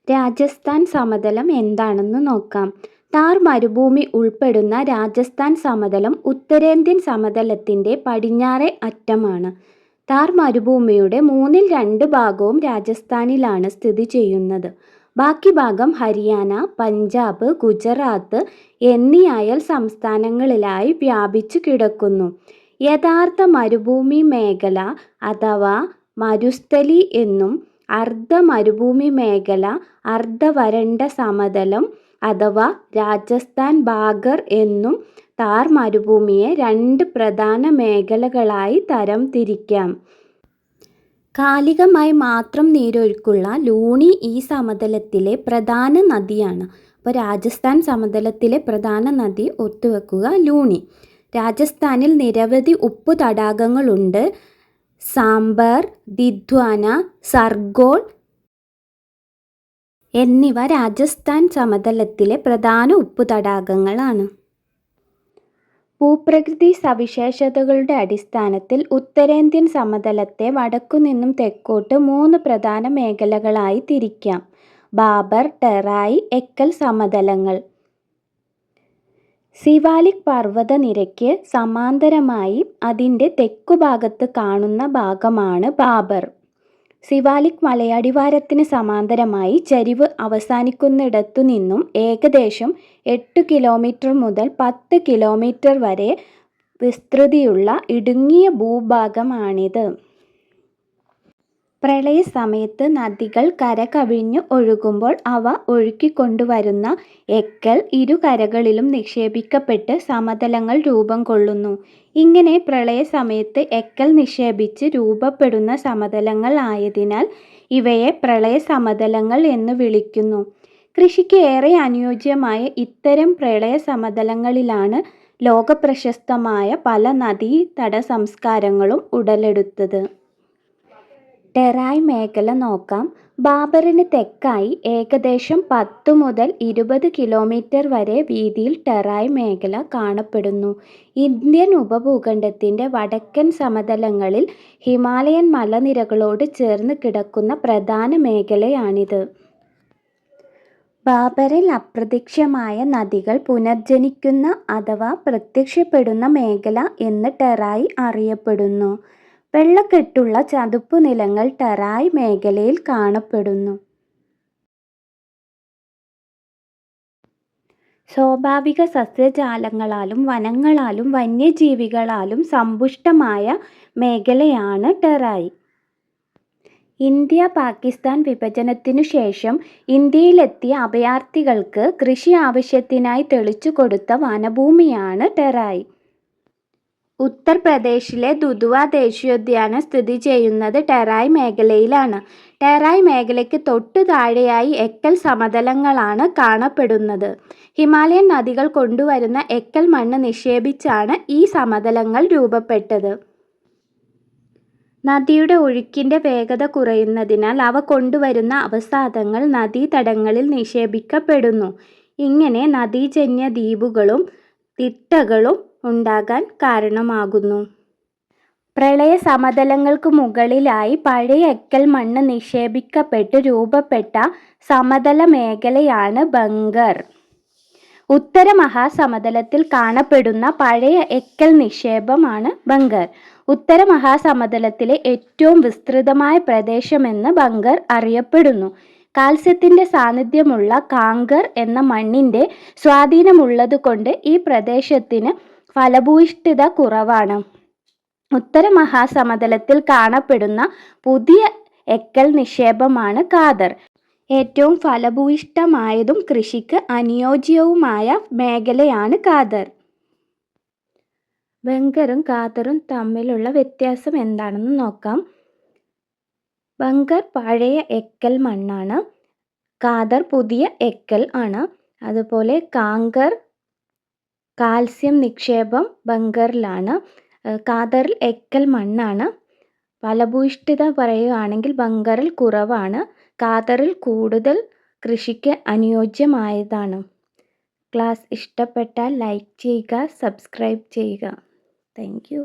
രാജസ്ഥാൻ സമതലം എന്താണെന്ന് നോക്കാം. താർ മരുഭൂമി ഉൾപ്പെടുന്ന രാജസ്ഥാൻ സമതലം ഉത്തരേന്ത്യൻ സമതലത്തിൻ്റെ പടിഞ്ഞാറേ അറ്റമാണ്. താർ മരുഭൂമിയുടെ 2/3 ഭാഗവും രാജസ്ഥാനിലാണ് സ്ഥിതി ചെയ്യുന്നത്. ബാക്കി ഭാഗം ഹരിയാന, പഞ്ചാബ്, ഗുജറാത്ത് എന്നീ അയൽ സംസ്ഥാനങ്ങളിലായി വ്യാപിച്ചു കിടക്കുന്നു. യഥാർത്ഥ മരുഭൂമി മേഖല അഥവാ മരുസ്ഥലി എന്നും അർദ്ധ മരുഭൂമി മേഖല, അർദ്ധവരണ്ട സമതലം അഥവാ രാജസ്ഥാൻ ഭാഗർ എന്നും താർ മരുഭൂമിയെ 2 പ്രധാന മേഖലകളായി തരം തിരിക്കാം. കാലികമായി മാത്രം നീരൊഴുക്കുള്ള ലൂണി ഈ സമതലത്തിലെ പ്രധാന നദിയാണ്. അപ്പോൾ രാജസ്ഥാൻ സമതലത്തിലെ പ്രധാന നദി ഓർത്തുവെക്കുക, ലൂണി. രാജസ്ഥാനിൽ നിരവധി ഉപ്പു തടാകങ്ങളുണ്ട്. സാംബർ, ദിദ്വാന, സർഗോൾ എന്നിവ രാജസ്ഥാൻ സമതലത്തിലെ പ്രധാന ഉപ്പു തടാകങ്ങളാണ്. ഭൂപ്രകൃതി സവിശേഷതകളുടെ അടിസ്ഥാനത്തിൽ ഉത്തരേന്ത്യൻ സമതലത്തെ വടക്കുനിന്നും തെക്കോട്ട് 3 പ്രധാന മേഖലകളായി തിരിക്കാം. ബാബർ, ടെറായി, എക്കൽ സമതലങ്ങൾ. സിവാലിക് പർവ്വതനിരയ്ക്ക് സമാന്തരമായി അതിൻ്റെ തെക്കുഭാഗത്ത് കാണുന്ന ഭാഗമാണ് ബാബർ. സിവാലിക് മലയടിവാരത്തിന് സമാന്തരമായി ചരിവ് അവസാനിക്കുന്നിടത്തു നിന്നും ഏകദേശം 8 കിലോമീറ്റർ മുതൽ 10 കിലോമീറ്റർ വരെ വിസ്തൃതിയുള്ള ഇടുങ്ങിയ ഭൂഭാഗമാണിത്. പ്രളയസമയത്ത് നദികൾ കരകവിഞ്ഞ് ഒഴുകുമ്പോൾ അവ ഒഴുക്കിക്കൊണ്ടുവരുന്ന എക്കൽ ഇരുകരകളിലും നിക്ഷേപിക്കപ്പെട്ട് സമതലങ്ങൾ രൂപം കൊള്ളുന്നു. ഇങ്ങനെ പ്രളയസമയത്ത് എക്കൽ നിക്ഷേപിച്ച് രൂപപ്പെടുന്ന സമതലങ്ങൾ ആയതിനാൽ ഇവയെ പ്രളയ സമതലങ്ങൾ എന്ന് വിളിക്കുന്നു. കൃഷിക്ക് ഏറെ അനുയോജ്യമായ ഇത്തരം പ്രളയ സമതലങ്ങളിലാണ് ലോകപ്രശസ്തമായ പല നദീതട സംസ്കാരങ്ങളും ഉടലെടുത്തത്. ടെറായ് മേഖല നോക്കാം. ബാബറിന് തെക്കായി ഏകദേശം 10 മുതൽ 20 കിലോമീറ്റർ വരെ വീതിയിൽ ടെറായ് മേഖല കാണപ്പെടുന്നു. ഇന്ത്യൻ ഉപഭൂഖണ്ഡത്തിൻ്റെ വടക്കൻ സമതലങ്ങളിൽ ഹിമാലയൻ മലനിരകളോട് ചേർന്ന് കിടക്കുന്ന പ്രധാന മേഖലയാണിത്. ബാബറിൽ അപ്രത്യക്ഷമായ നദികൾ പുനർജനിക്കുന്ന അഥവാ പ്രത്യക്ഷപ്പെടുന്ന മേഖല എന്ന് ടെറായ് അറിയപ്പെടുന്നു. വെള്ളക്കെട്ടുള്ള ചതുപ്പുനിലങ്ങൾ ടെറായ് മേഖലയിൽ കാണപ്പെടുന്നു. സ്വാഭാവിക സസ്യജാലങ്ങളാലും വനങ്ങളാലും വന്യജീവികളാലും സമ്പുഷ്ടമായ മേഖലയാണ് ടെറായ്. ഇന്ത്യ-പാകിസ്ഥാൻ വിഭജനത്തിനു ശേഷം ഇന്ത്യയിലെത്തിയ അഭയാർത്ഥികൾക്ക് കൃഷി ആവശ്യത്തിനായി തെളിച്ചുകൊടുത്ത വനഭൂമിയാണ് ടെറായ്. ഉത്തർപ്രദേശിലെ ദുധുവ ദേശീയോദ്യാനം സ്ഥിതി ചെയ്യുന്നത് ടെറായ് മേഖലയിലാണ്. ടെറായ് മേഖലയ്ക്ക് തൊട്ടു താഴെയായി എക്കൽ സമതലങ്ങളാണ് കാണപ്പെടുന്നത്. ഹിമാലയൻ നദികൾ കൊണ്ടുവരുന്ന എക്കൽ മണ്ണ് നിക്ഷേപിച്ചാണ് ഈ സമതലങ്ങൾ രൂപപ്പെട്ടത്. നദിയുടെ ഒഴുക്കിൻ്റെ വേഗത കുറയുന്നതിനാൽ അവ കൊണ്ടുവരുന്ന അവസാദങ്ങൾ നദീതടങ്ങളിൽ നിക്ഷേപിക്കപ്പെടുന്നു. ഇങ്ങനെ നദീജന്യ ദ്വീപുകളും തിട്ടകളും ഉണ്ടാകാൻ കാരണമാകുന്നു. പ്രളയ സമതലങ്ങൾക്ക് മുകളിലായി പഴയ എക്കൽ മണ്ണ് നിക്ഷേപിക്കപ്പെട്ട് രൂപപ്പെട്ട സമതല മേഖലയാണ് ബങ്കർ. ഉത്തര മഹാസമതലത്തിൽ കാണപ്പെടുന്ന പഴയ എക്കൽ നിക്ഷേപമാണ് ബങ്കർ. ഉത്തര മഹാസമതലത്തിലെ ഏറ്റവും വിസ്തൃതമായ പ്രദേശമെന്ന് ബങ്കർ അറിയപ്പെടുന്നു. കാൽസ്യത്തിൻ്റെ സാന്നിധ്യമുള്ള കാങ്കർ എന്ന മണ്ണിൻ്റെ സ്വാധീനമുള്ളതുകൊണ്ട് ഈ പ്രദേശത്തിന് ഫലഭൂയിഷ്ഠിത കുറവാണ്. ഉത്തര മഹാസമതലത്തിൽ കാണപ്പെടുന്ന പുതിയ എക്കൽ നിക്ഷേപമാണ് കാദർ. ഏറ്റവും ഫലഭൂയിഷ്ഠമായതും കൃഷിക്ക് അനുയോജ്യവുമായ മേഖലയാണ് കാദർ. ബങ്കറും കാദറും തമ്മിലുള്ള വ്യത്യാസം എന്താണെന്ന് നോക്കാം. ബങ്കർ പഴയ എക്കൽ മണ്ണാണ്. കാദർ പുതിയ എക്കൽ ആണ്. അതുപോലെ കാങ്കർ കാൽസ്യം നിക്ഷേപം ബങ്കറിലാണ്. കാദറിൽ എക്കൽ മണ്ണാണ്. ഫലഭൂയിഷ്ഠിത പറയുകയാണെങ്കിൽ ബങ്കറിൽ കുറവാണ്. കാദറിൽ കൂടുതൽ കൃഷിക്ക് അനുയോജ്യമായതാണ്. ക്ലാസ് ഇഷ്ടപ്പെട്ടാൽ ലൈക്ക് ചെയ്യുക, സബ്സ്ക്രൈബ് ചെയ്യുക. Thank you.